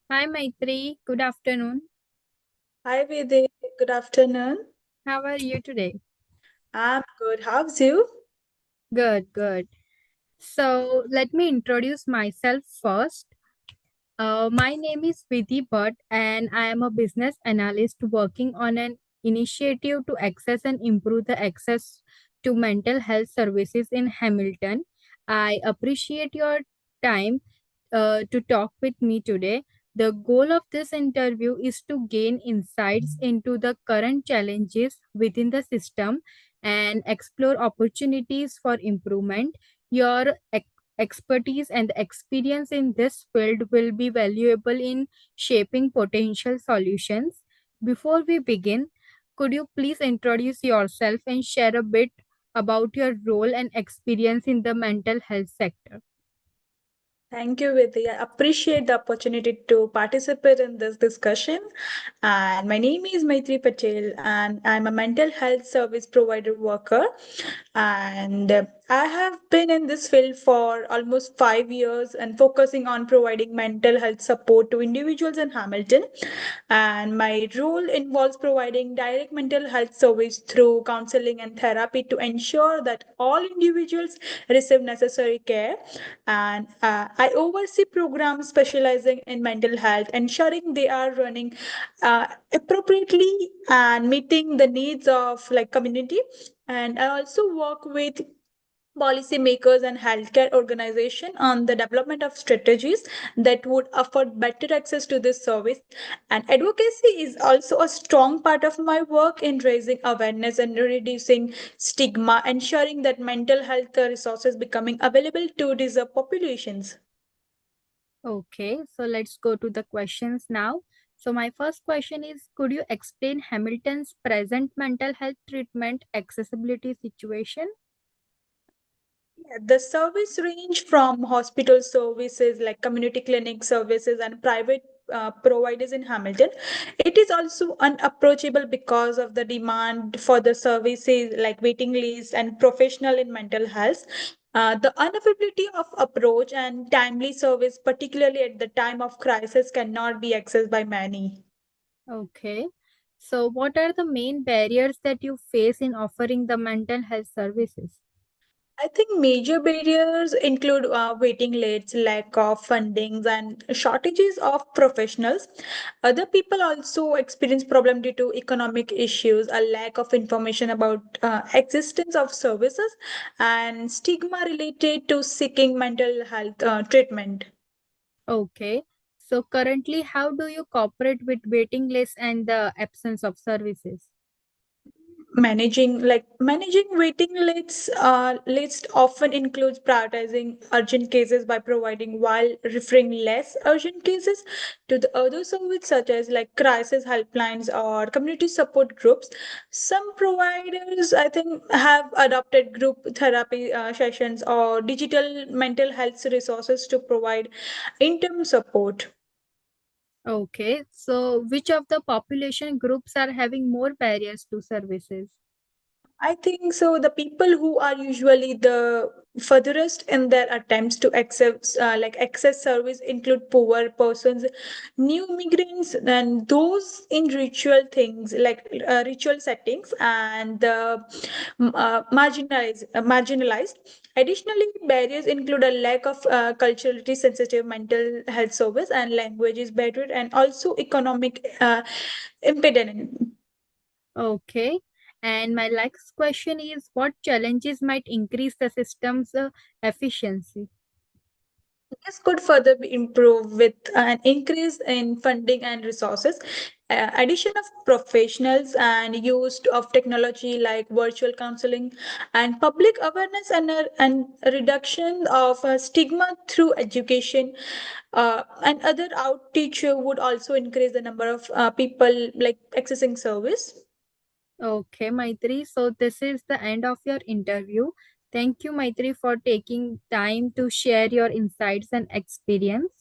Hi Maitri, good afternoon. Hi Vidhi, good afternoon. How are you today? I'm good. How's you? Good, good. So let me introduce myself first. My name is Vidhi Bhatt, and I am a business analyst working on an initiative to access and improve the access to mental health services in Hamilton. I appreciate your time to talk with me today. The goal of this interview is to gain insights into the current challenges within the system and explore opportunities for improvement. Your expertise and experience in this field will be valuable in shaping potential solutions. Before we begin, could you please introduce yourself and share a bit about your role and experience in the mental health sector? Thank you, Vidhi. I appreciate the opportunity to participate in this discussion. And my name is Maitri Patel, and I'm a mental health service provider worker. And I have been in this field for almost 5 years and focusing on providing mental health support to individuals in Hamilton. And my role involves providing direct mental health service through counseling and therapy to ensure that all individuals receive necessary care. And I oversee programs specializing in mental health, ensuring they are running appropriately and meeting the needs of like community. And I also work with policymakers and healthcare organizations on the development of strategies that would afford better access to this service. And advocacy is also a strong part of my work in raising awareness and reducing stigma, ensuring that mental health resources becoming available to deserved populations. Okay, so let's go to the questions now. So, my first question is, could you explain Hamilton's present mental health treatment accessibility situation? Yeah, the service range from hospital services like community clinic services and private providers in Hamilton. It is also unapproachable because of the demand for the services like waiting lists and professional in mental health. The unavailability of approach and timely service, particularly at the time of crisis, cannot be accessed by many. Okay, so what are the main barriers that you face in offering the mental health services? I think major barriers include waiting lists, lack of fundings, and shortages of professionals. Other people also experience problem due to economic issues, a lack of information about existence of services, and stigma related to seeking mental health treatment. Okay, so currently, how do you cooperate with waiting lists and the absence of services? Managing waiting lists often includes prioritizing urgent cases by providing while referring less urgent cases to the other services such as like crisis helplines or community support groups. Some providers I think have adopted group therapy sessions or digital mental health resources to provide interim support. Okay, so which of the population groups are having more barriers to services? I think so. The people who are usually the furthest in their attempts to access service include poor persons, new migrants, and those in ritual things like ritual settings and the marginalized. Additionally, barriers include a lack of culturally sensitive mental health service and language barrier, and also economic impediment. Okay, and my next question is, what challenges might increase the system's efficiency? This could further be improved with an increase in funding and resources, addition of professionals, and use of technology like virtual counseling, and public awareness and a reduction of stigma through education. And other outreach would also increase the number of people like accessing service. Okay, Maitri. So this is the end of your interview. Thank you, Maitri, for taking time to share your insights and experience.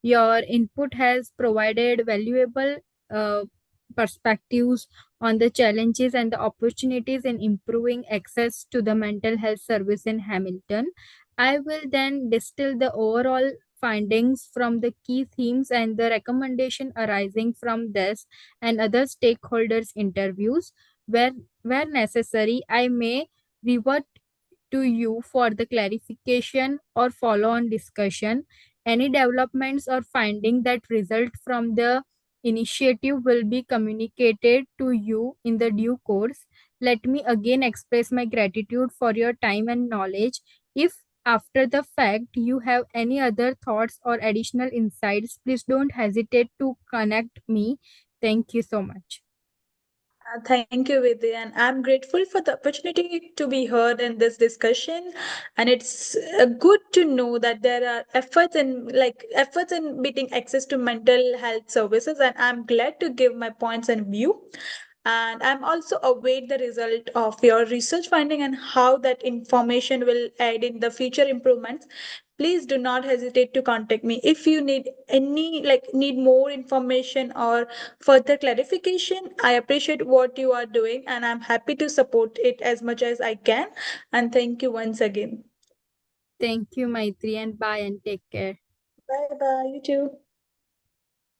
Your input has provided valuable uh, perspectives on the challenges and the opportunities in improving access to the mental health service in Hamilton. I will then distill the overall findings from the key themes and the recommendation arising from this and other stakeholders interviews. Where necessary, I may revert to you for the clarification or follow on discussion. Any developments or finding that result from the initiative will be communicated to you in the due course. Let me again express my gratitude for your time and knowledge. If after the fact you have any other thoughts or additional insights, please don't hesitate to connect me. Thank you so much. Thank you, Vidhi, and I'm grateful for the opportunity to be heard in this discussion. And it's good to know that there are efforts in meeting access to mental health services, and I'm glad to give my points and view. And I'm also await the result of your research finding and how that information will aid in the future improvements. Please do not hesitate to contact me if you need need more information or further clarification. I appreciate what you are doing and I'm happy to support it as much as I can. And thank you once again. Thank you, Maitri, and bye and take care. Bye bye, you too.